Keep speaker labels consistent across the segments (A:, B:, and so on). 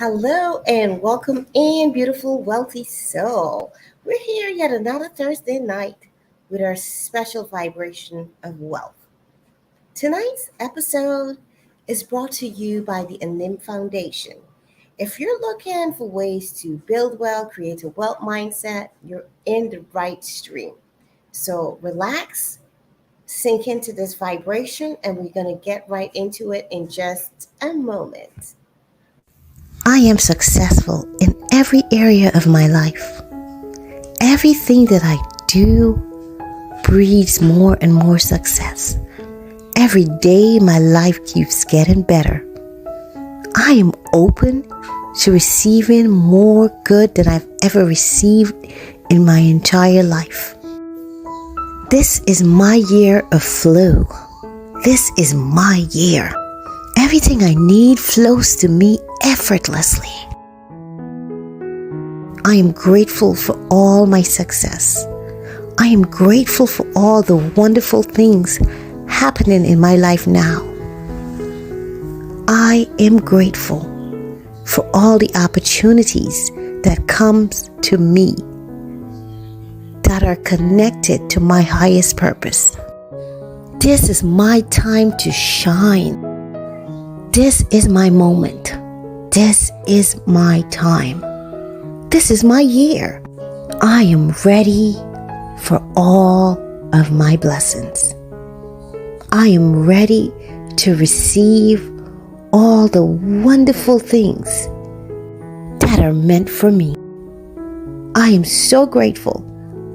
A: Hello and welcome in, beautiful, wealthy soul. We're here yet another Thursday night with our special vibration of wealth. Tonight's episode is brought to you by the Anim Foundation. If you're looking for ways to build wealth, create a wealth mindset, you're in the right stream. So relax, sink into this vibration, and we're going to get right into it in just a moment. I am successful in every area of my life. Everything that I do breeds more and more success. Every day my life keeps getting better. I am open to receiving more good than I've ever received in my entire life. This is my year of flow. This is my year. Everything I need flows to me effortlessly. I am grateful for all my success. I am grateful for all the wonderful things happening in my life now. I am grateful for all the opportunities that comes to me that are connected to my highest purpose. This is my time to shine. This is my moment. This is my time. This is my year. I am ready for all of my blessings. I am ready to receive all the wonderful things that are meant for me. I am so grateful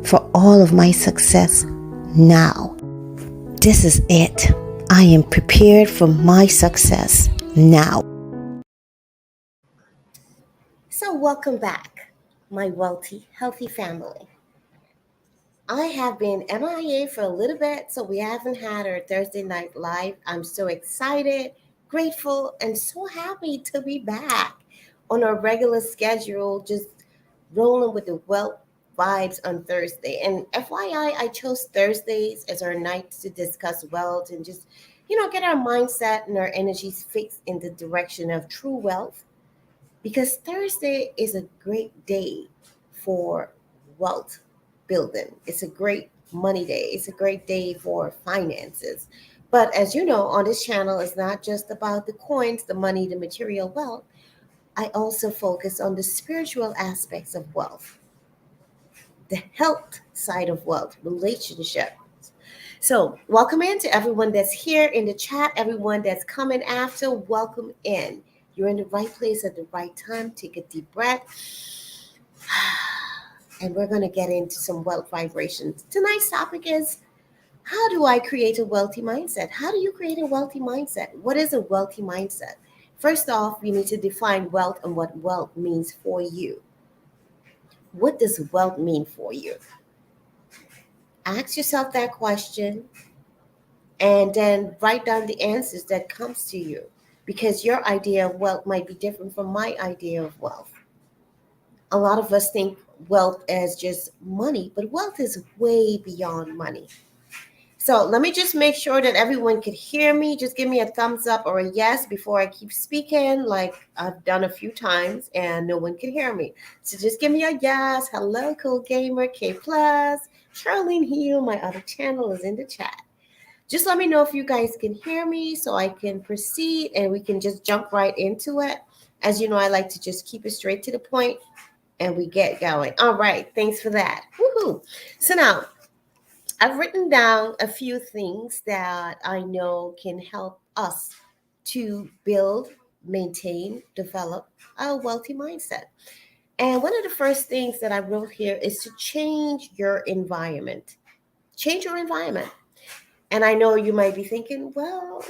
A: for all of my success now. This is it. I am prepared for my success now. So welcome back, my wealthy, healthy family. I have been MIA for a little bit, so we haven't had our Thursday night live. I'm so excited, grateful, and so happy to be back on our regular schedule, just rolling with the wealth vibes on Thursday. And FYI, I chose Thursdays as our night to discuss wealth and just, get our mindset and our energies fixed in the direction of true wealth. Because Thursday is a great day for wealth building. It's a great money day. It's a great day for finances. But as you know, on this channel, it's not just about the coins, the money, the material wealth. I also focus on the spiritual aspects of wealth, the health side of wealth, relationships. So, welcome in to everyone that's here in the chat, everyone that's coming after, welcome in. You're in the right place at the right time. Take a deep breath. And we're going to get into some wealth vibrations. Tonight's topic is, how do I create a wealthy mindset? How do you create a wealthy mindset? What is a wealthy mindset? First off, we need to define wealth and what wealth means for you. What does wealth mean for you? Ask yourself that question and then write down the answers that comes to you, because your idea of wealth might be different from my idea of wealth. A lot of us think wealth as just money, but wealth is way beyond money. So let me just make sure that everyone could hear me. Just give me a thumbs up or a yes before I keep speaking, like I've done a few times and no one can hear me. So just give me a yes. Hello, Cool Gamer, K Plus, Charlene Hill. My other channel is in the chat. Just let me know if you guys can hear me so I can proceed and we can just jump right into it. As you know, I like to just keep it straight to the point and we get going. All right. Thanks for that. Woohoo. So now I've written down a few things that I know can help us to build, maintain, develop a wealthy mindset. And one of the first things that I wrote here is to change your environment. Change your environment. And I know you might be thinking, well,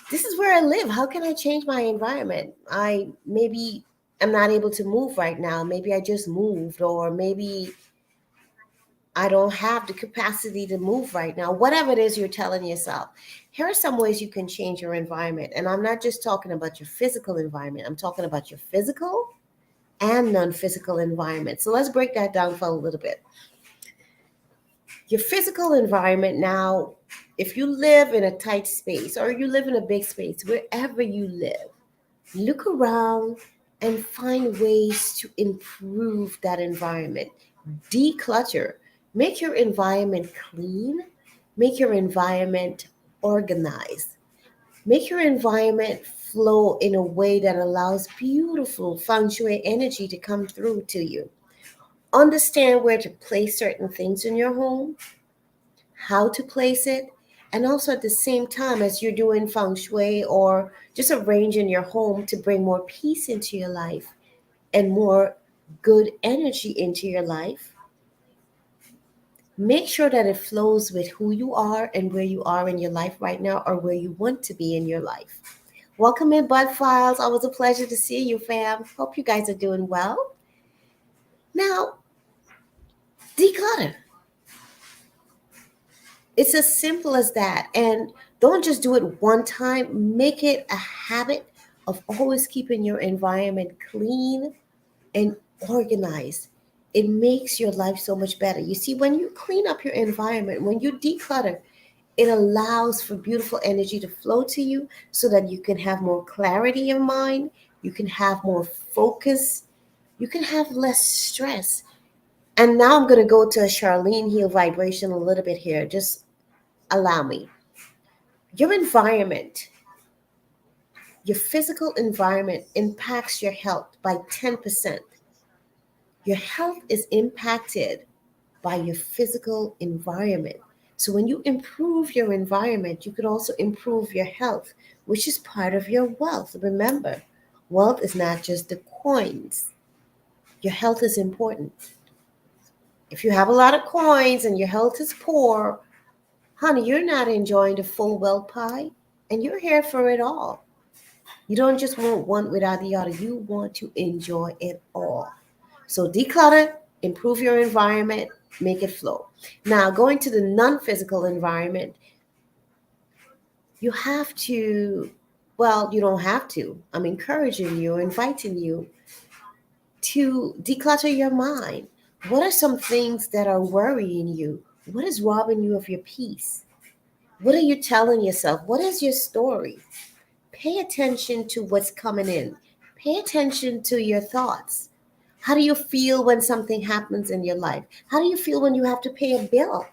A: this is where I live. How can I change my environment? I'm not able to move right now. Maybe I just moved, or maybe I don't have the capacity to move right now. Whatever it is you're telling yourself. Here are some ways you can change your environment. And I'm not just talking about your physical environment. I'm talking about your physical and non-physical environment. So let's break that down for a little bit. Your physical environment now, if you live in a tight space or you live in a big space, wherever you live, Look around and find ways to improve that environment. Declutter. Make your environment clean. Make your environment organized. Make your environment flow in a way that allows beautiful feng shui energy to come through to you. Understand where to place certain things in your home, how to place it, and also at the same time as you're doing feng shui or just arranging your home to bring more peace into your life and more good energy into your life, make sure that it flows with who you are and where you are in your life right now or where you want to be in your life. Welcome in, Bud Files. Always a pleasure to see you, fam. Hope you guys are doing well. Now, declutter. It's as simple as that. And don't just do it one time, make it a habit of always keeping your environment clean and organized. It makes your life so much better. You see, when you clean up your environment, when you declutter, it allows for beautiful energy to flow to you so that you can have more clarity of mind, you can have more focus, you can have less stress. And now I'm going to go to a Charlene Heal vibration a little bit here. Just allow me. Your environment, your physical environment impacts your health by 10%. Your health is impacted by your physical environment. So when you improve your environment, you could also improve your health, which is part of your wealth. Remember, wealth is not just the coins. Your health is important. If you have a lot of coins and your health is poor, honey, you're not enjoying the full wealth pie, and you're here for it all. You don't just want one without the other. You want to enjoy it all. So declutter, improve your environment, make it flow. Now, going to the non-physical environment, you have to, well, you don't have to. I'm encouraging you, inviting you to declutter your mind. What are some things that are worrying you? What is robbing you of your peace? What are you telling yourself? What is your story? Pay attention to what's coming in. Pay attention to your thoughts. How do you feel when something happens in your life? How do you feel when you have to pay a bill?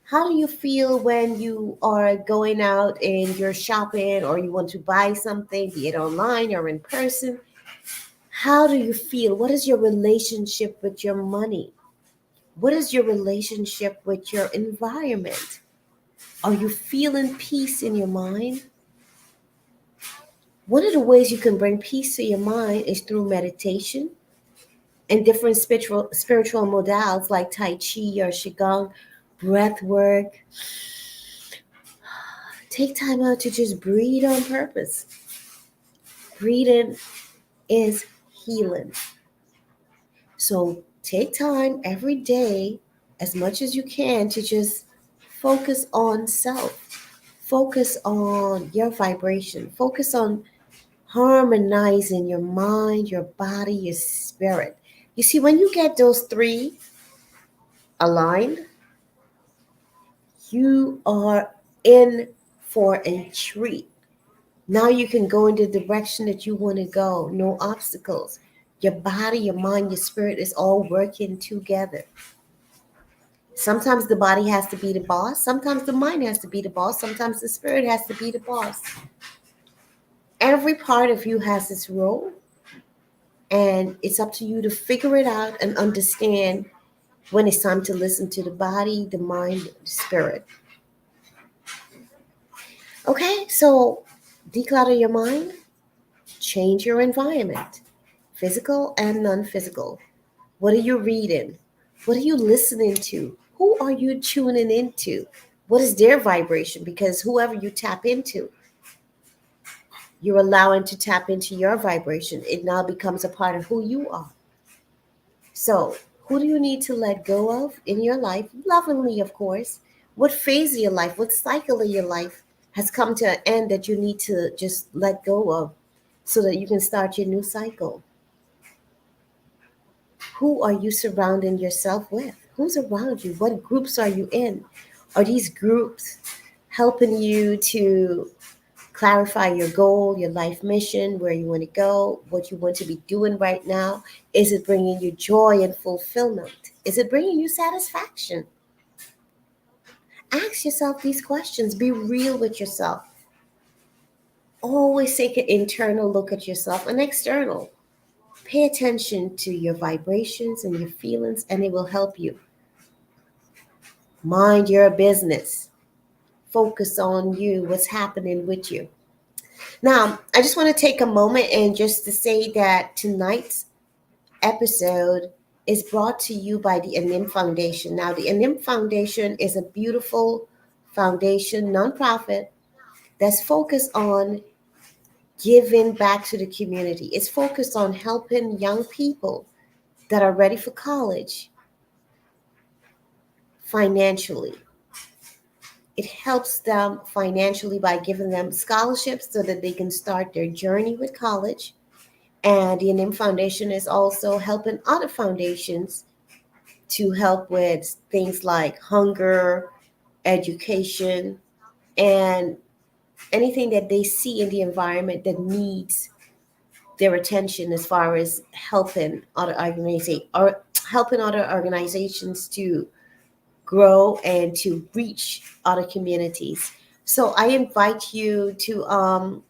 A: How do you feel when you are going out and you're shopping or you want to buy something, be it online or in person? How do you feel? What is your relationship with your money? What is your relationship with your environment? Are you feeling peace in your mind? One of the ways you can bring peace to your mind is through meditation and different spiritual modalities like Tai Chi or Qigong, breath work. Take time out to just breathe on purpose. Breathing is healing. So take time every day, as much as you can, to just focus on self. Focus on your vibration. Focus on harmonizing your mind, your body, your spirit. You see, when you get those three aligned, you are in for a treat. Now you can go in the direction that you want to go. No obstacles. Your body, your mind, your spirit is all working together. Sometimes the body has to be the boss. Sometimes the mind has to be the boss. Sometimes the spirit has to be the boss. Every part of you has its role, and it's up to you to figure it out and understand when it's time to listen to the body, the mind, the spirit. Okay, so declutter your mind, change your environment, physical and non physical. What are you reading? What are you listening to? Who are you tuning into? What is their vibration? Because whoever you tap into, you're allowing to tap into your vibration. It now becomes a part of who you are. So, who do you need to let go of in your life? Lovingly, of course. What phase of your life, what cycle of your life has come to an end that you need to just let go of so that you can start your new cycle? Who are you surrounding yourself with? Who's around you? What groups are you in? Are these groups helping you to Clarify your goal, your life mission, where you want to go, what you want to be doing right now. Is it bringing you joy and fulfillment? Is it bringing you satisfaction? Ask yourself these questions. Be real with yourself. Always take an internal look at yourself and external. Pay attention to your vibrations and your feelings, and it will help you. Mind your business. Focus on you, what's happening with you. Now, I just want to take a moment and just to say that tonight's episode is brought to you by the Anim Foundation. Now, the Anim Foundation is a beautiful foundation, nonprofit, that's focused on giving back to the community. It's focused on helping young people that are ready for college financially. It helps them financially by giving them scholarships so that they can start their journey with college. And the Anim Foundation is also helping other foundations to help with things like hunger, education, and anything that they see in the environment that needs their attention as far as helping other organizations to grow and to reach other communities. So I invite you to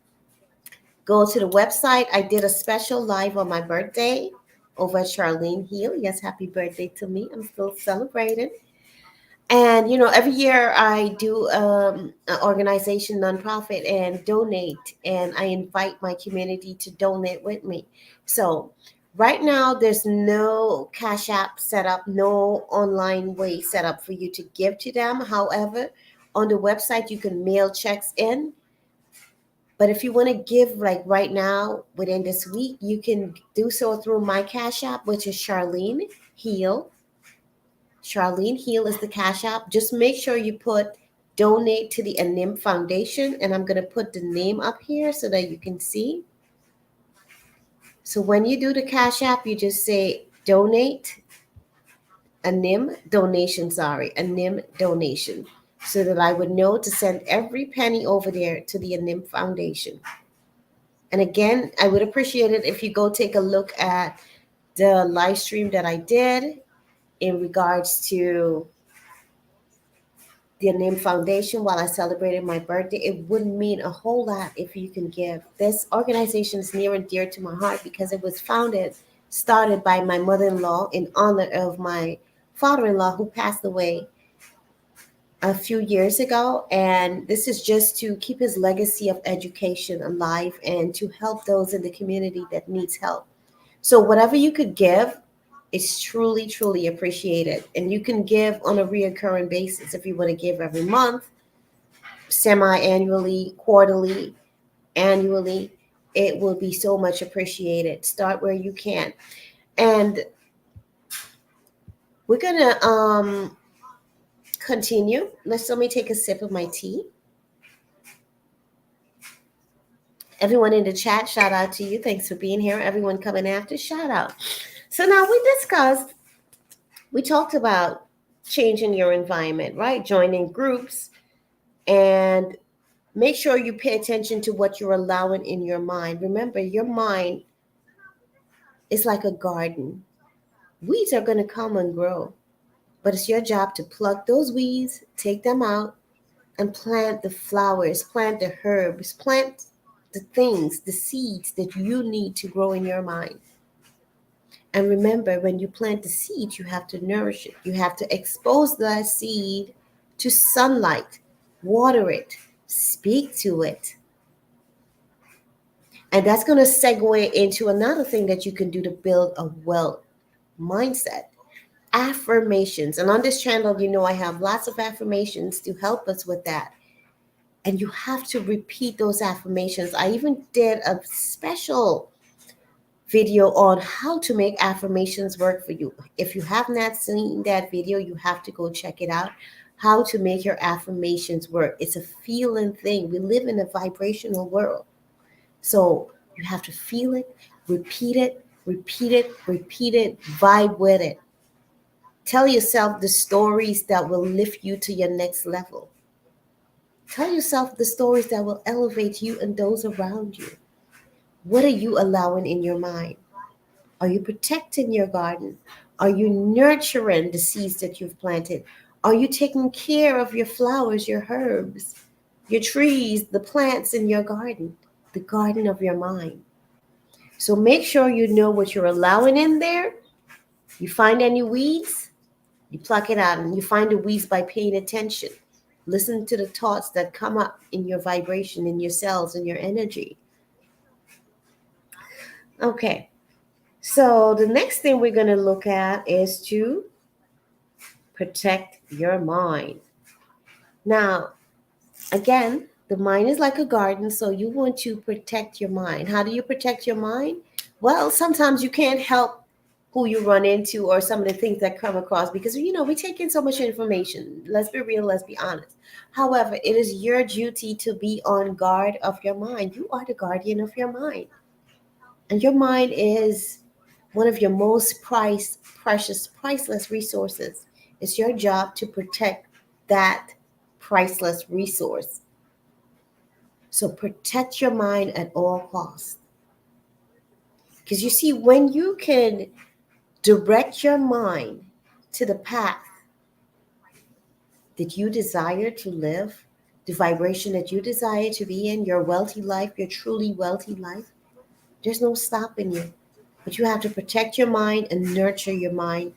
A: go to the website. I did a special live on my birthday over at Charlene Heal. Yes, happy birthday to me. I'm still celebrating. And every year I do an organization, nonprofit, and donate. And I invite my community to donate with me. So right now, there's no Cash App set up, no online way set up for you to give to them. However, on the website, you can mail checks in. But if you want to give like right now, within this week, you can do so through my Cash App, which is Charlene Heal. Charlene Heal is the Cash App. Just make sure you put donate to the Anim Foundation. And I'm going to put the name up here so that you can see. So when you do the Cash App, you just say donate, Anim donation, Anim donation. So that I would know to send every penny over there to the Anim Foundation. And again, I would appreciate it if you go take a look at the live stream that I did in regards to the Anim Foundation while I celebrated my birthday. It wouldn't mean a whole lot if you can give. This organization is near and dear to my heart because it was started by my mother-in-law in honor of my father-in-law who passed away a few years ago. And this is just to keep his legacy of education alive and to help those in the community that needs help. So whatever you could give is truly, truly appreciated. And you can give on a reoccurring basis if you want to give every month, semi-annually, quarterly, annually. It will be so much appreciated. Start where you can. And we're going to continue. Let me take a sip of my tea. Everyone in the chat, shout out to you. Thanks for being here. Everyone coming after, shout out. So now we talked about changing your environment, right? Joining groups, and make sure you pay attention to what you're allowing in your mind. Remember, your mind is like a garden. Weeds are going to come and grow, but it's your job to pluck those weeds, take them out, and plant the flowers, plant the herbs, plant the things, the seeds that you need to grow in your mind. And remember, when you plant the seed, you have to nourish it. You have to expose that seed to sunlight, water it, speak to it. And that's going to segue into another thing that you can do to build a wealth mindset. Affirmations. And on this channel, I have lots of affirmations to help us with that. And you have to repeat those affirmations. I even did a special video on how to make affirmations work for you. If you have not seen that video, you have to go check it out. How to make your affirmations work. It's a feeling thing. We live in a vibrational world. So you have to feel it, repeat it, vibe with it. Tell yourself the stories that will lift you to your next level. Tell yourself the stories that will elevate you and those around you. What are you allowing in your mind? Are you protecting your garden? Are you nurturing the seeds that you've planted? Are you taking care of your flowers, your herbs, your trees, the plants in your garden, the garden of your mind? So make sure you know what you're allowing in there. You find any weeds, you pluck it out, and you find the weeds by paying attention. Listen to the thoughts that come up in your vibration, in your cells, in your energy. Okay, so the next thing we're going to look at is to protect your mind. Now, again, the mind is like a garden, so you want to protect your mind. How do you protect your mind? Well, sometimes you can't help who you run into or some of the things that come across because, we take in so much information. Let's be real, let's be honest. However, it is your duty to be on guard of your mind. You are the guardian of your mind. And your mind is one of your most precious, priceless resources. It's your job to protect that priceless resource. So protect your mind at all costs. Because you see, when you can direct your mind to the path that you desire to live, the vibration that you desire to be in, your wealthy life, your truly wealthy life, there's no stopping you. But you have to protect your mind and nurture your mind.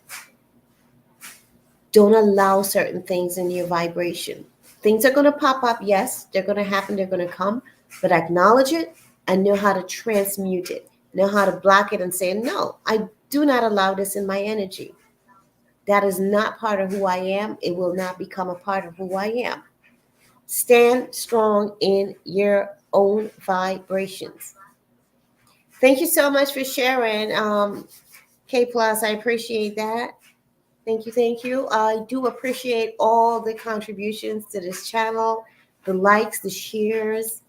A: Don't allow certain things in your vibration. Things are going to pop up, yes, they're going to happen, they're going to come, but acknowledge it and know how to transmute it, know how to block it and say, no, I do not allow this in my energy. That is not part of who I am. It will not become a part of who I am. Stand strong in your own vibrations. Thank you so much for sharing, K Plus. I appreciate that. Thank you, thank you. I do appreciate all the contributions to this channel, the likes, the shares,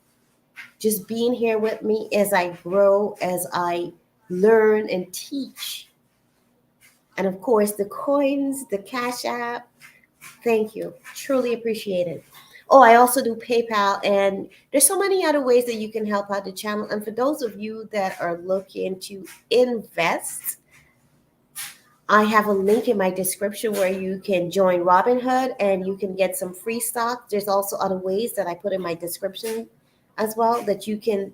A: just being here with me as I grow, as I learn and teach. And of course, the coins, the Cash App. Thank you. Truly appreciate it. Oh, I also do PayPal, and there's so many other ways that you can help out the channel. And for those of you that are looking to invest, I have a link in my description where you can join Robinhood and you can get some free stock. There's also other ways that I put in my description as well that you can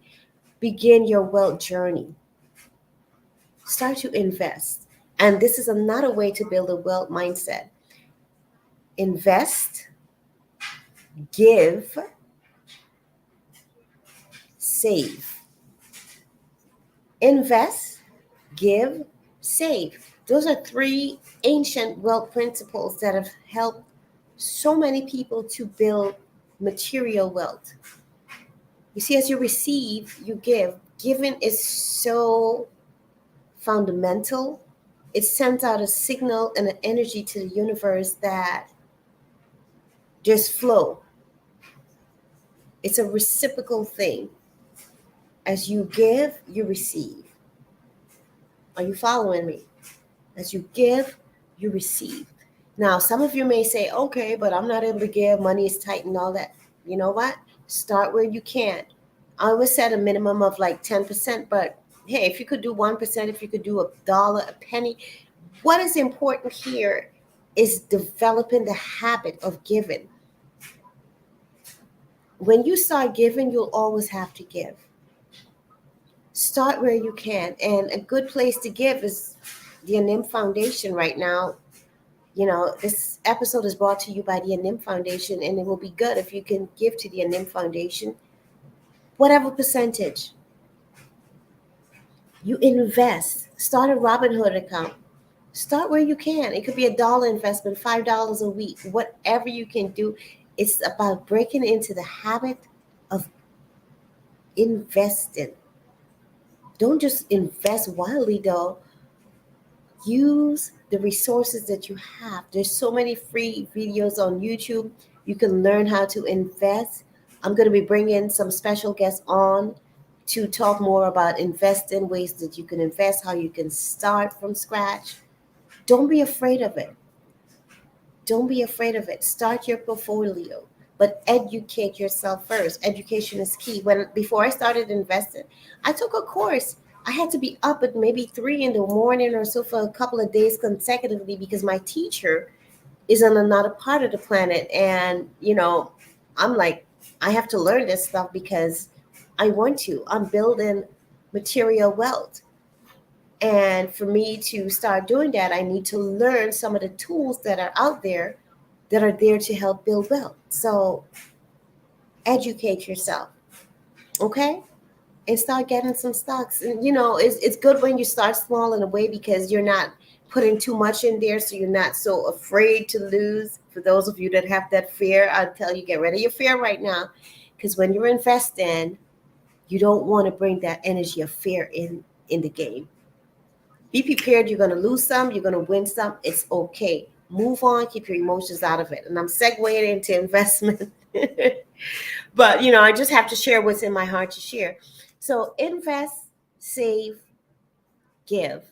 A: begin your wealth journey. Start to invest. And this is another way to build a wealth mindset. Invest, give, save. Invest, give, save. Those are three ancient wealth principles that have helped so many people to build material wealth. You see, as you receive, you give. Giving is so fundamental. It sends out a signal and an energy to the universe that there's flow. It's a reciprocal thing. As you give, you receive. Are you following me? As you give, you receive. Now, some of you may say, okay, but I'm not able to give, money is tight and all that. You know what? Start where you can. I always set a minimum of like 10%, but hey, if you could do 1%, if you could do $1, a penny, what is important here is developing the habit of giving. When you start giving, you'll always have to give. Start where you can. And a good place to give is the Anim Foundation right now. This episode is brought to you by the Anim Foundation, and it will be good if you can give to the Anim Foundation whatever percentage. You invest. Start a Robinhood account. Start where you can. It could be $1 investment, $5 a week, whatever you can do. It's about breaking into the habit of investing. Don't just invest wildly, though. Use the resources that you have. There's so many free videos on YouTube. You can learn how to invest. I'm going to be bringing some special guests on to talk more about investing, ways that you can invest, how you can start from scratch. Don't be afraid of it. Don't be afraid of it. Start your portfolio. but educate yourself first. Education is key. Before I started investing, I took a course. I had to be up at maybe 3 in the morning or so for a couple of days consecutively because my teacher is on another part of the planet. And, I'm like, I have to learn this stuff because I want to. I'm building material wealth. And for me to start doing that, I need to learn some of the tools that are out there that are there to help build wealth. So educate yourself, okay? And start getting some stocks. And it's good when you start small in a way because you're not putting too much in there, so you're not so afraid to lose. For those of you that have that fear, I'll tell you, get rid of your fear right now, because when you're investing, you don't want to bring that energy of fear in the game. Be prepared. You're going to lose some, you're going to win some. It's okay. Move on, keep your emotions out of it. And I'm segueing into investment. But, I just have to share what's in my heart to share. So invest, save, give.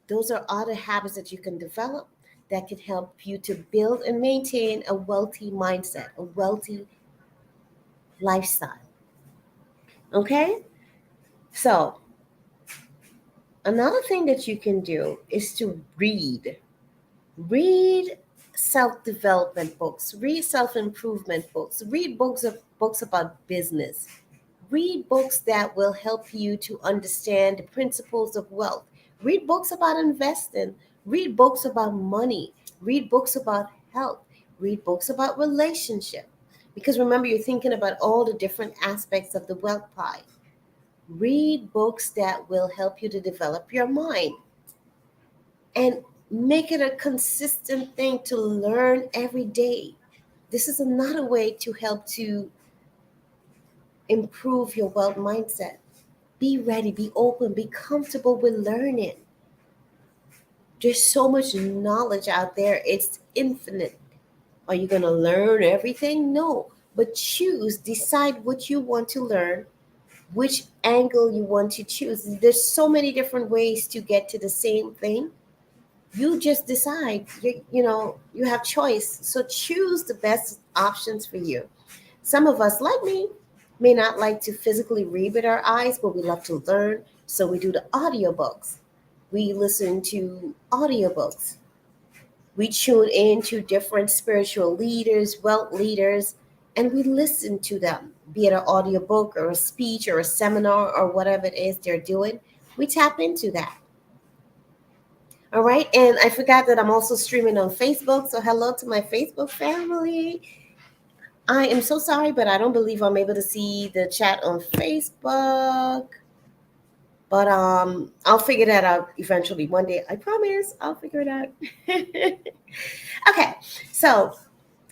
A: Those are other habits that you can develop that can help you to build and maintain a wealthy mindset, a wealthy lifestyle. Okay? So, another thing that you can do is to read. Read self-development books, read self-improvement books, read books about business. Read books that will help you to understand the principles of wealth. Read books about investing. Read books about money. Read books about health. Read books about relationship. Because remember, you're thinking about all the different aspects of the wealth pie. Read books that will help you to develop your mind and make it a consistent thing to learn every day. This is another way to help to improve your wealth mindset. Be ready, be open, be comfortable with learning. There's so much knowledge out there, it's infinite. Are you going to learn everything? No. But choose, decide what you want to learn, which angle you want to choose. There's so many different ways to get to the same thing. You just decide. You have choice. So choose the best options for you. Some of us, like me, may not like to physically read with our eyes, but we love to learn. So we do the audiobooks. We listen to audiobooks. We tune in to different spiritual leaders, wealth leaders, and we listen to them, be it an audiobook or a speech or a seminar or whatever it is they're doing. We tap into that. All right. And I forgot that I'm also streaming on Facebook. So hello to my Facebook family. I am so sorry, but I don't believe I'm able to see the chat on Facebook. But I'll figure that out eventually. One day, I promise, I'll figure it out. Okay, so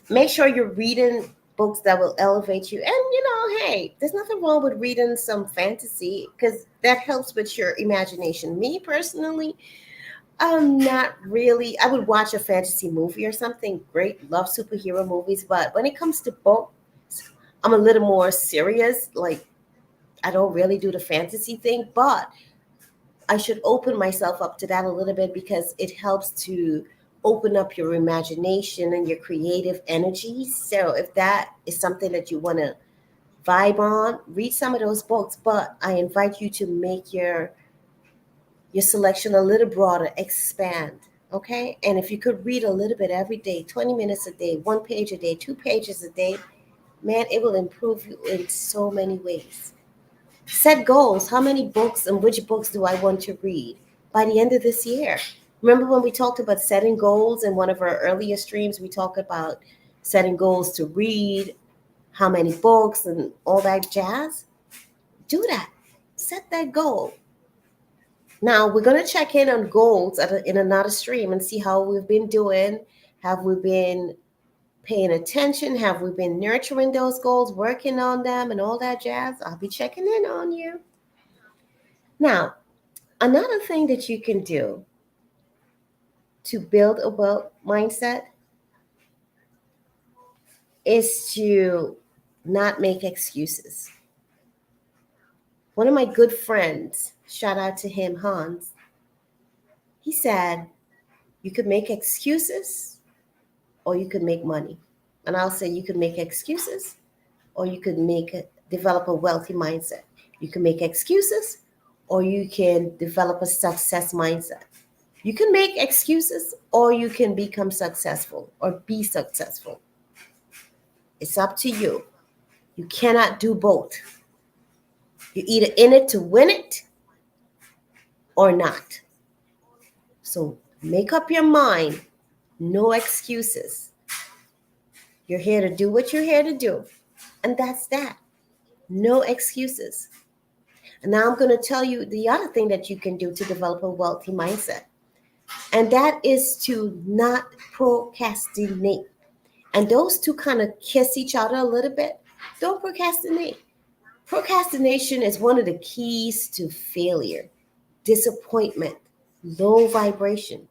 A: make sure you're reading books that will elevate you. And hey, there's nothing wrong with reading some fantasy because that helps with your imagination. Me personally, I'm not really. I would watch a fantasy movie or something. Great, love superhero movies, but when it comes to books, I'm a little more serious. Like I don't really do the fantasy thing, but I should open myself up to that a little bit because it helps to open up your imagination and your creative energy. So if that is something that you want to vibe on, read some of those books. But I invite you to make your selection a little broader, expand. Okay. And if you could read a little bit every day, 20 minutes a day, 1 page a day, 2 pages a day, man, it will improve you in so many ways. Set goals. How many books and which books do I want to read by the end of this year? Remember when we talked about setting goals in one of our earlier streams? We talked about setting goals to read, how many books, and all that jazz. Do that. Set that goal. Now we're going to check in on goals in another stream and see how we've been doing. Have we been paying attention? Have we been nurturing those goals, working on them, and all that jazz? I'll be checking in on you. Now, another thing that you can do to build a wealth mindset is to not make excuses. One of my good friends, shout out to him, Hans, he said, you could make excuses or you could make money. And I'll say you can make excuses, or you could develop a wealthy mindset. You can make excuses, or you can develop a success mindset. You can make excuses, or you can become successful or be successful. It's up to you. You cannot do both. You're either in it to win it or not. So make up your mind. No excuses. You're here to do what you're here to do. And that's that. No excuses. And now I'm going to tell you the other thing that you can do to develop a wealthy mindset. And that is to not procrastinate. And those two kind of kiss each other a little bit. Don't procrastinate. Procrastination is one of the keys to failure, disappointment, low vibration.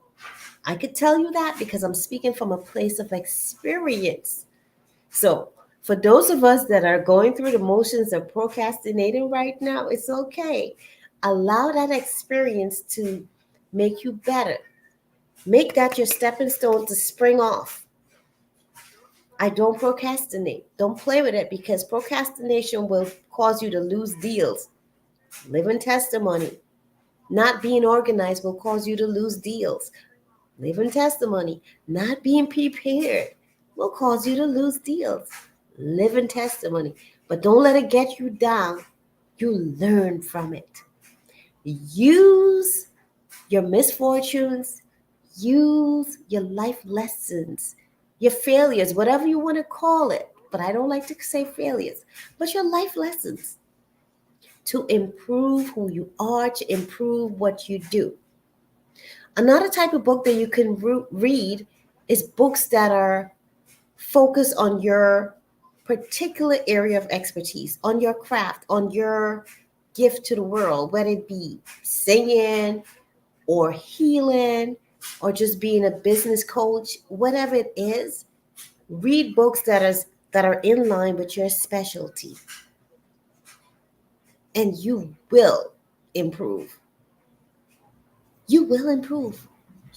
A: I could tell you that because I'm speaking from a place of experience. So, for those of us that are going through the motions of procrastinating right now, it's okay. Allow that experience to make you better. Make that your stepping stone to spring off. I don't procrastinate. Don't play with it because procrastination will cause you to lose deals. Living testimony. Not being organized will cause you to lose deals. Living testimony. Not being prepared will cause you to lose deals. Living testimony. But don't let it get you down. You learn from it. Use your misfortunes. Use your life lessons, your failures, whatever you want to call it. But I don't like to say failures, but your life lessons to improve who you are, to improve what you do. Another type of book that you can read is books that are focused on your particular area of expertise, on your craft, on your gift to the world, whether it be singing or healing or just being a business coach, whatever it is. Read books that are in line with your specialty, and you will improve. You will improve.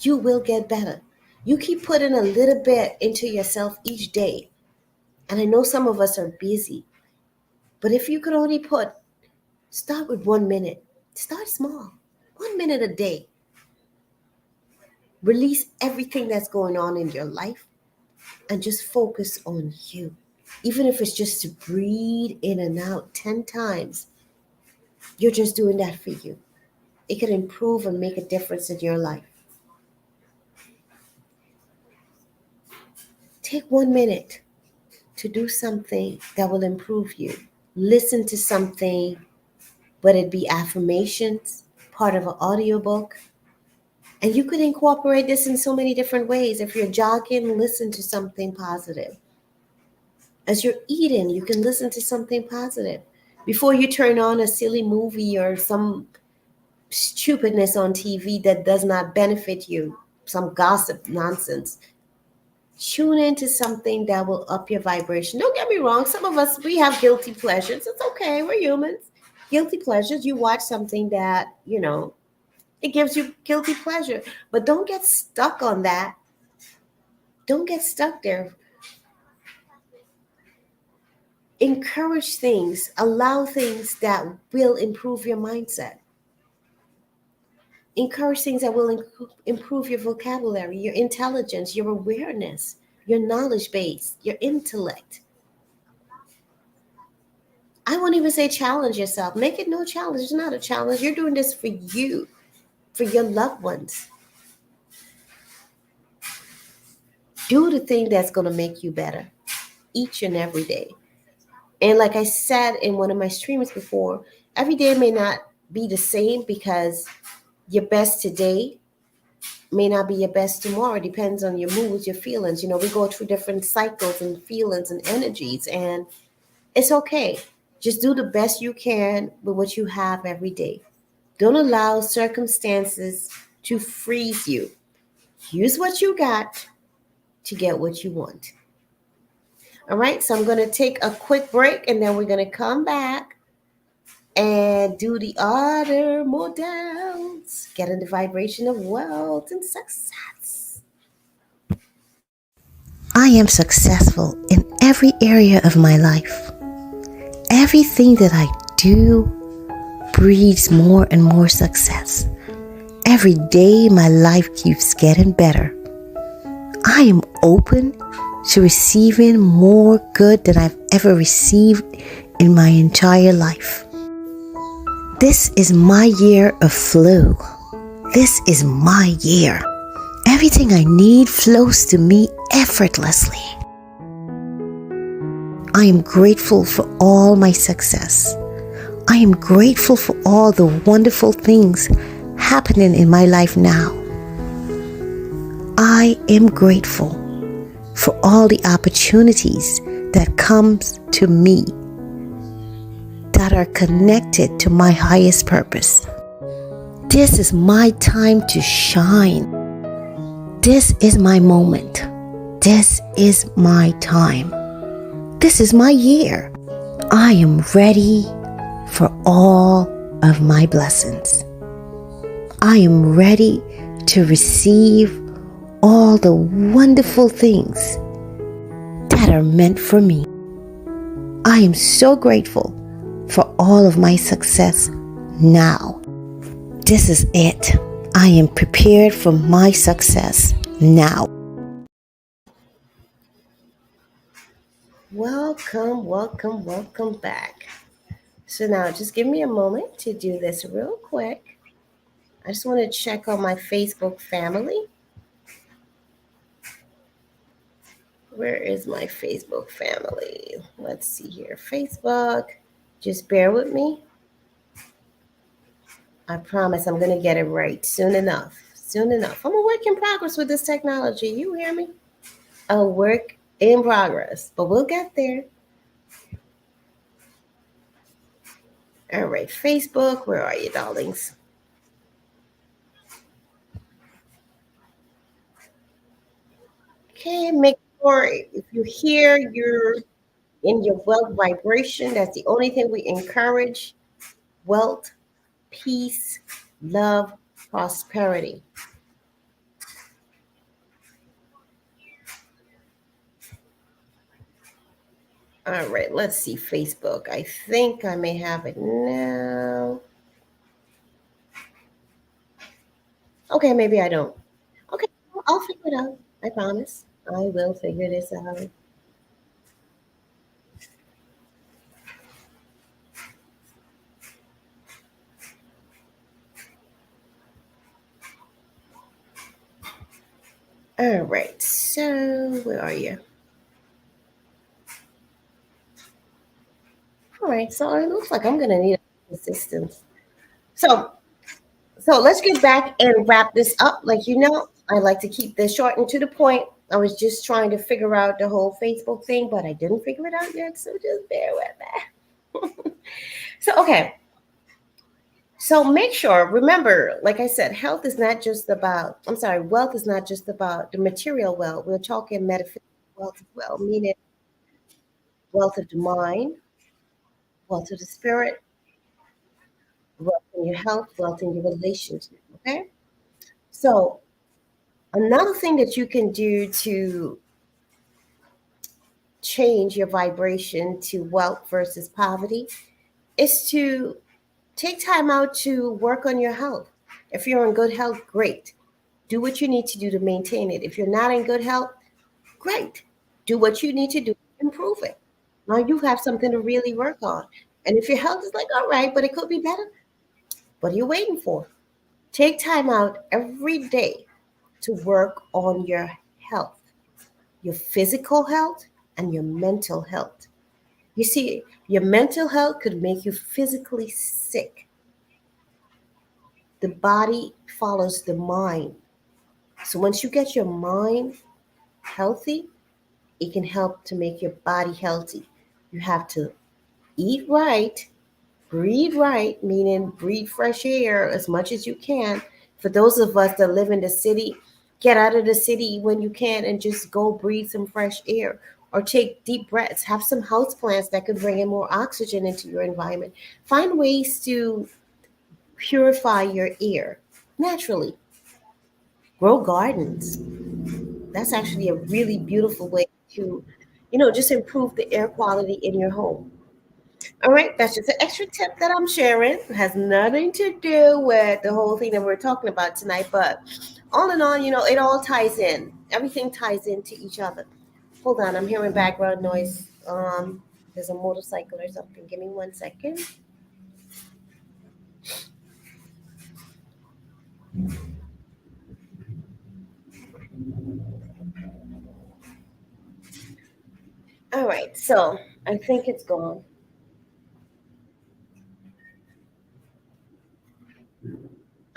A: You will get better. You keep putting a little bit into yourself each day. And I know some of us are busy, but if you could only start with 1 minute. Start small. 1 minute a day. Release everything that's going on in your life and just focus on you. Even if it's just to breathe in and out 10 times, you're just doing that for you. It can improve and make a difference in your life. Take 1 minute to do something that will improve you. Listen to something, whether it be affirmations, part of an audiobook. And you could incorporate this in so many different ways. If you're jogging, listen to something positive. As you're eating, you can listen to something positive. Before you turn on a silly movie or some stupidness on TV that does not benefit you, some gossip nonsense, tune into something that will up your vibration. Don't get me wrong. Some of us, we have guilty pleasures. It's okay. We're humans. Guilty pleasures. You watch something that, it gives you guilty pleasure. But don't get stuck on that. Don't get stuck there. Encourage things. Allow things that will improve your mindset. Encourage things that will improve your vocabulary, your intelligence, your awareness, your knowledge base, your intellect. I won't even say challenge yourself. Make it no challenge. It's not a challenge. You're doing this for you, for your loved ones. Do the thing that's going to make you better each and every day. And like I said in one of my streams before, every day may not be the same because your best today may not be your best tomorrow. It depends on your moods, your feelings. We go through different cycles and feelings and energies, and it's okay. Just do the best you can with what you have every day. Don't allow circumstances to freeze you. Use what you got to get what you want. All right, so I'm going to take a quick break, and then we're going to come back and do the other models, getting the vibration of wealth and success. I am successful in every area of my life. Everything that I do breeds more and more success. Every day my life keeps getting better. I am open to receiving more good than I've ever received in my entire life. This is my year of flow. This is my year. Everything I need flows to me effortlessly. I am grateful for all my success. I am grateful for all the wonderful things happening in my life now. I am grateful for all the opportunities that comes to me that are connected to my highest purpose. This is my time to shine. This is my moment. This is my time. This is my year. I am ready for all of my blessings. I am ready to receive all the wonderful things that are meant for me. I am so grateful for all of my success now. This is it. I am prepared for my success now. Welcome back. So now just give me a moment to do this real quick. I just want to check on my Facebook family. Where is my Facebook family? Let's see here. Facebook. Just bear with me. I promise I'm going to get it right soon enough. Soon enough. I'm a work in progress with this technology. You hear me? A work in progress. But we'll get there. All right. Facebook. Where are you, darlings? Okay. Make sure if you hear you're in your wealth vibration, that's the only thing we encourage. Wealth, peace, love, prosperity. All right, let's see Facebook. I think I may have it now. Okay, maybe I don't. Okay, I'll figure it out. I promise. I will figure this out. All right, so where are you? All right, so it looks like I'm going to need assistance. So let's get back and wrap this up. Like you know, I like to keep this short and to the point. I was just trying to figure out the whole Facebook thing, but I didn't figure it out yet. So just bear with me. So okay. So make sure, remember, like I said, health is not just about, I'm sorry, wealth is not just about the material wealth. We're talking metaphysical wealth as well, meaning wealth of the mind, wealth of the spirit, wealth in your health, wealth in your relationship. Okay. So another thing that you can do to change your vibration to wealth versus poverty is to take time out to work on your health. If you're in good health, great. Do what you need to do to maintain it. If you're not in good health, great. Do what you need to do to improve it. Now you have something to really work on. And if your health is like, all right, but it could be better, what are you waiting for? Take time out every day to work on your health, your physical health and your mental health. You see, your mental health could make you physically sick. The body follows the mind. So once you get your mind healthy, it can help to make your body healthy. You have to eat right, breathe right, meaning breathe fresh air as much as you can. For those of us that live in the city, get out of the city when you can and just go breathe some fresh air or take deep breaths. Have some house plants that could bring in more oxygen into your environment. Find ways to purify your air naturally. Grow gardens. That's actually a really beautiful way to Just improve the air quality in your home. All right, that's just an extra tip that I'm sharing. It has nothing to do with the whole thing that we're talking about tonight, but all in all, it all ties in. Everything ties into each other. Hold on, I'm hearing background noise. There's a motorcycle or something. Give me 1 second. All right, so I think it's gone.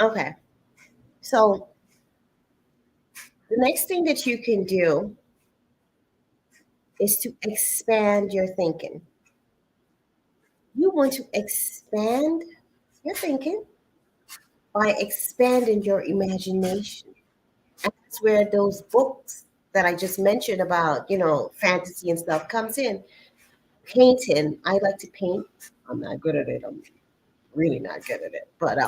A: Okay, so the next thing that you can do is to expand your thinking. You want to expand your thinking by expanding your imagination. And that's where those books that I just mentioned about, fantasy and stuff comes in. Painting. I like to paint. I'm not good at it. I'm really not good at it. But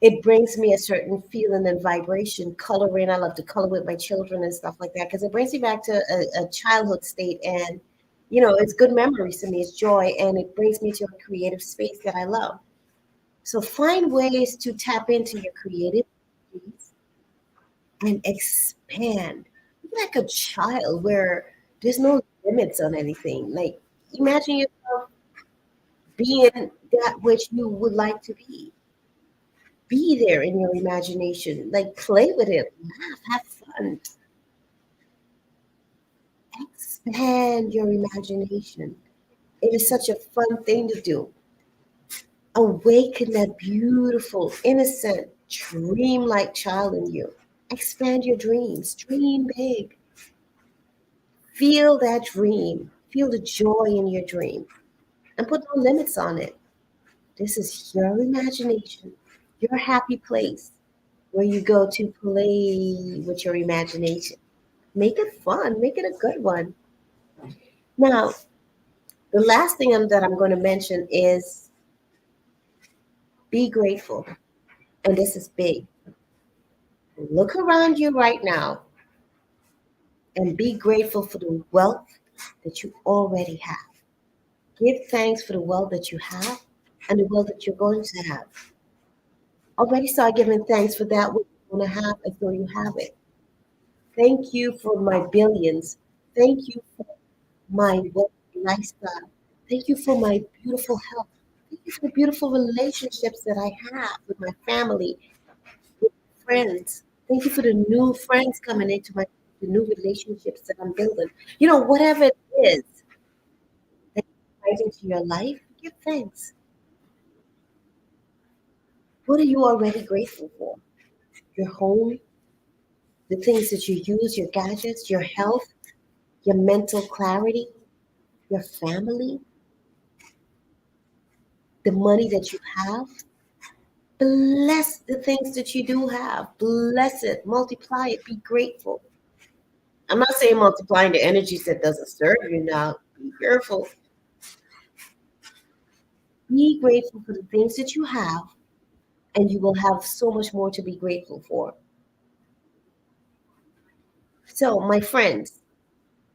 A: it brings me a certain feeling and vibration. Coloring. I love to color with my children and stuff like that because it brings me back to a childhood state, and it's good memories to me. It's joy, and it brings me to a creative space that I love. So find ways to tap into your creative and expand. Be like a child where there's no limits on anything. Like imagine yourself being that which you would like to be. Be there in your imagination. Like play with it, laugh, have fun. Expand your imagination. It is such a fun thing to do. Awaken that beautiful, innocent, dreamlike child in you. Expand your dreams. Dream big. Feel that dream. Feel the joy in your dream and put no limits on it. This is your imagination, your happy place where you go to play with your imagination. Make it fun, make it a good one. Now, the last thing that I'm going to mention is be grateful. And this is big. Look around you right now and be grateful for the wealth that you already have. Give thanks for the wealth that you have and the wealth that you're going to have. Already start giving thanks for that what you're going to have as though you have it. Thank you for my billions. Thank you for my wealthy lifestyle. Thank you for my beautiful health. Thank you for the beautiful relationships that I have with my family, with friends. Thank you for the new friends coming into the new relationships that I'm building. Whatever it is that comes into your life, give thanks. What are you already grateful for? Your home, the things that you use, your gadgets, your health, your mental clarity, your family, the money that you have. Bless the things that you do have. Bless it, multiply it, be grateful. I'm not saying multiplying the energies that doesn't serve you now. Be careful. Be grateful for the things that you have, and you will have so much more to be grateful for. So, my friends,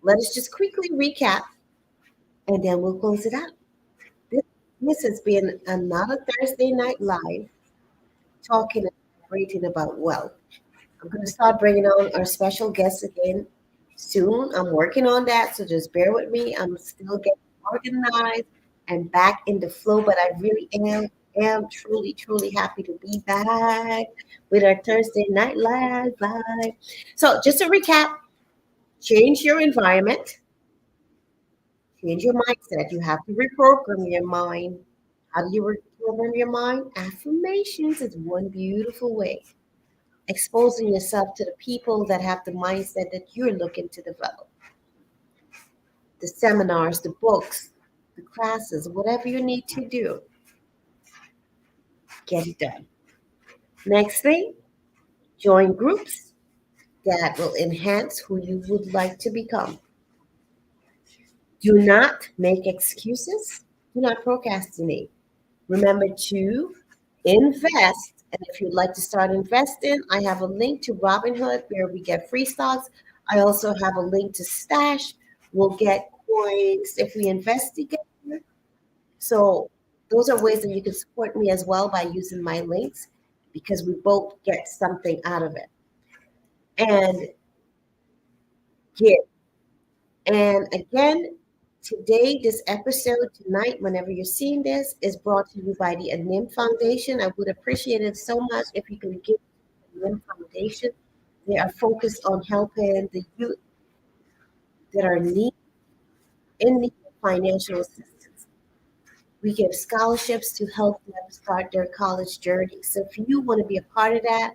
A: let us just quickly recap and then we'll close it out. This, this has been another Thursday Night Live talking and celebrating about wealth. I'm going to start bringing on our special guests again soon. I'm working on that, so just bear with me. I'm still getting organized and back in the flow, but I really am truly, truly happy to be back with our Thursday Night Live. So just to recap, change your environment, change your mindset. You have to reprogram your mind. How do you reprogram your mind? Affirmations is one beautiful way. Exposing yourself to the people that have the mindset that you're looking to develop. The seminars, the books, the classes, whatever you need to do, get it done. Next thing, join groups that will enhance who you would like to become. Do not make excuses. Do not procrastinate. Remember to invest. And if you'd like to start investing, I have a link to Robinhood where we get free stocks. I also have a link to Stash We'll get coins if we invest together. So those are ways that you can support me as well by using my links because we both get something out of it. And give. And again, today, this episode tonight, whenever you're seeing this, is brought to you by the Anim Foundation. I would appreciate it so much if you can give to the Anim Foundation. They are focused on helping the youth that are in need of financial assistance. We give scholarships to help them start their college journey. So if you want to be a part of that,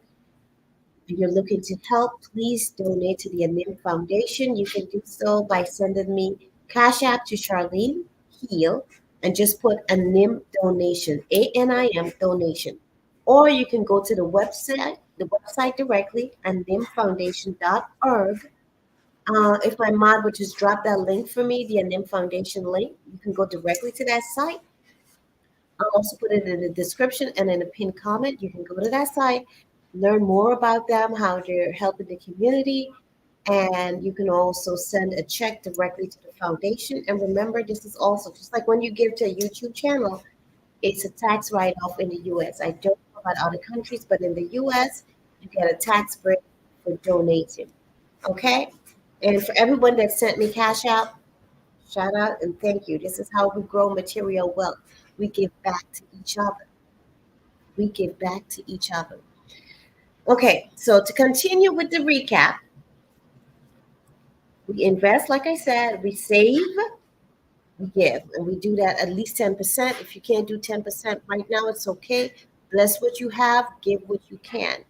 A: if you're looking to help, please donate to the Anim Foundation. You can do so by sending me Cash App to Charlene Heal and just put Anim donation, ANIM donation. Or you can go to the website directly, animfoundation.org. If my mod would just drop that link for me, the Anim Foundation link, you can go directly to that site. I'll also put it in the description and in a pinned comment. You can go to that site, learn more about them, how they're helping the community, and you can also send a check directly to the foundation. And remember, this is also just like when you give to a YouTube channel, it's a tax write-off in the US. I don't know about other countries, but in the US, you get a tax break for donating. Okay? And for everyone that sent me cash out, shout out and thank you. This is how we grow material wealth. We give back to each other. We give back to each other. Okay, so to continue with the recap, we invest, like I said, we save, we give, and we do that at least 10%. If you can't do 10% right now, it's okay. Bless what you have, give what you can.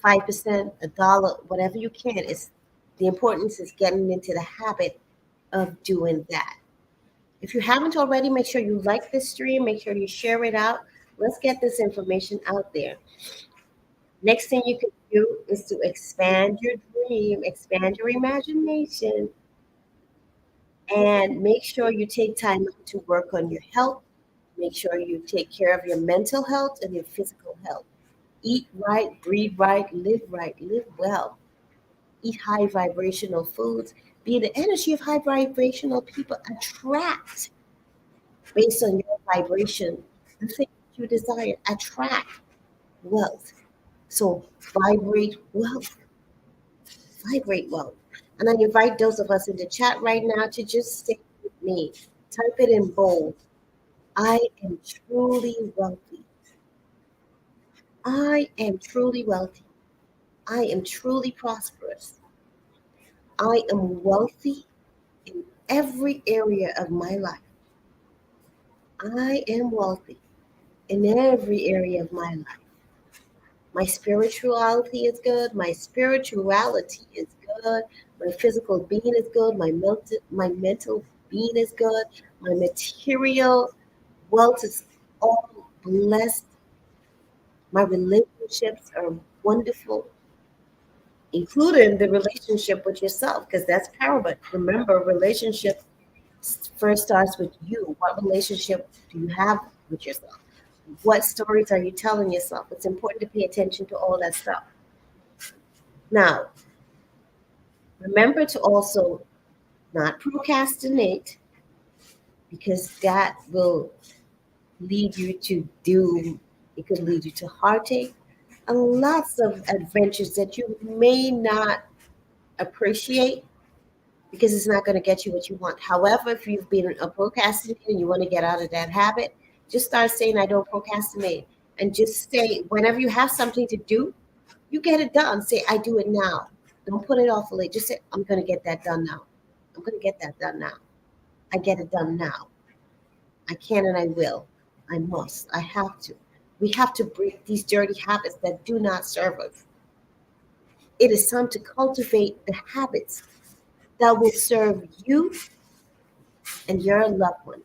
A: 5%, a dollar, whatever you can. Is the importance is getting into the habit of doing that. If you haven't already, make sure you like this stream, make sure you share it out. Let's get this information out there. Next thing you can do is to expand your dream, expand your imagination, and make sure you take time out to work on your health. Make sure you take care of your mental health and your physical health. Eat right, breathe right, live well. Eat high vibrational foods. Be the energy of high vibrational people. Attract based on your vibration the things you desire. Attract wealth. So vibrate wealth. And I invite those of us in the chat right now to just stay with me. Type it in bold. I am truly wealthy. I am truly wealthy. I am truly prosperous. I am wealthy in every area of my life. I am wealthy in every area of my life. My spirituality is good. My spirituality is good. My physical being is good. My mental being is good. My material wealth is all blessed. My relationships are wonderful, including the relationship with yourself, because that's paramount. Remember, relationship first starts with you. What relationship do you have with yourself? What stories are you telling yourself? It's important to pay attention to all that stuff. Now, remember to also not procrastinate because that will lead you to doom. It could lead you to heartache and lots of adventures that you may not appreciate because it's not going to get you what you want. However, if you've been a procrastinator and you want to get out of that habit, just start saying, I don't procrastinate. And just say, whenever you have something to do, you get it done. Say, I do it now. Don't put it off for later. Just say, I'm going to get that done now. I'm going to get that done now. I get it done now. I can and I will. I must. I have to. We have to break these dirty habits that do not serve us. It is time to cultivate the habits that will serve you and your loved ones.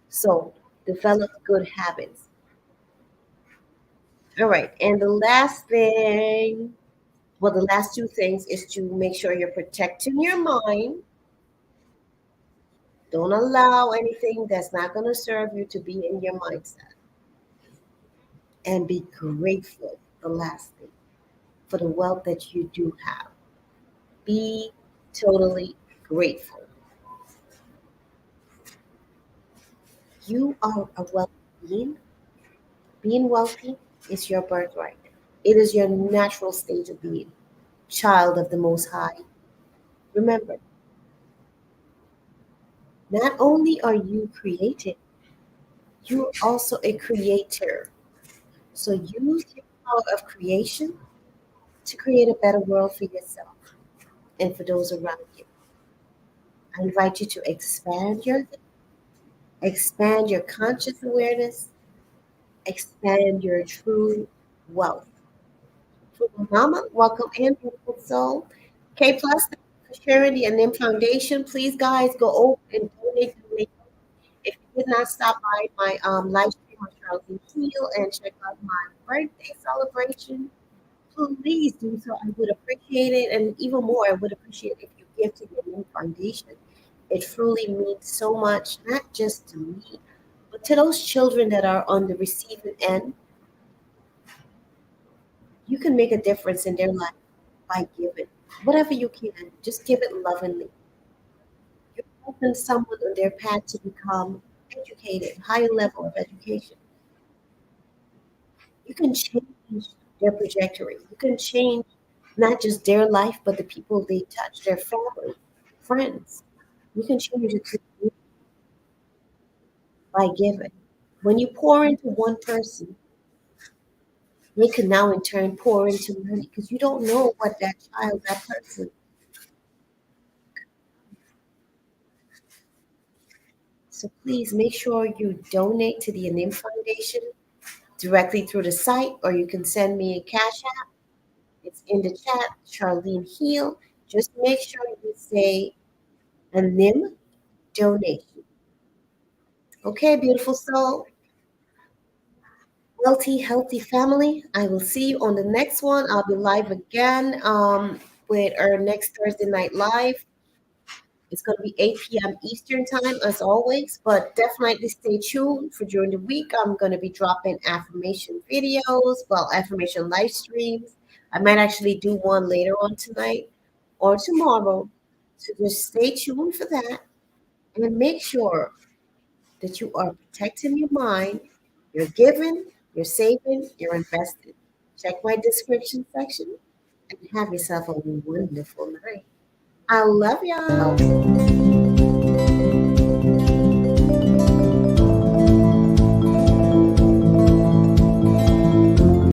A: So develop good habits. All right. And the last thing, well, the last two things is to make sure you're protecting your mind. Don't allow anything that's not going to serve you to be in your mindset. And be grateful, the last thing, for the wealth that you do have. Be totally grateful. You are a wealthy being. Being wealthy is your birthright. It is your natural state of being, child of the Most High. Remember, not only are you created, you're also a creator. So use your power of creation to create a better world for yourself and for those around you. I invite you to expand your conscious awareness, expand your true wealth. Mama, welcome in, beautiful soul. K plus, thank you for sharing the Anim Foundation. Please, guys, go over and donate. If you did not stop by my live stream on Charlene Heal and check out my birthday celebration, please do so. I would appreciate it. And even more, I would appreciate if you give to the Anim Foundation. It truly means so much, not just to me, but to those children that are on the receiving end. You can make a difference in their life by giving. Whatever you can, just give it lovingly. You're helping someone on their path to become educated, higher level of education. You can change their trajectory. You can change not just their life, but the people they touch, their family, friends. You can change it by giving. When you pour into one person, they can now in turn pour into many because you don't know what that child, that person. So please make sure you donate to the Anim Foundation directly through the site, or you can send me a cash app. It's in the chat, Charlene Heal. Just make sure you say Anim donation. Okay, beautiful soul. Wealthy, healthy family. I will see you on the next one. I'll be live again with our next Thursday night live. It's going to be 8 p.m. Eastern time as always, but definitely stay tuned for during the week. I'm going to be dropping affirmation videos, well, affirmation live streams. I might actually do one later on tonight or tomorrow. So just stay tuned for that and make sure that you are protecting your mind, you're giving, you're saving, you're investing. Check my description section and have yourself a wonderful night. I love y'all.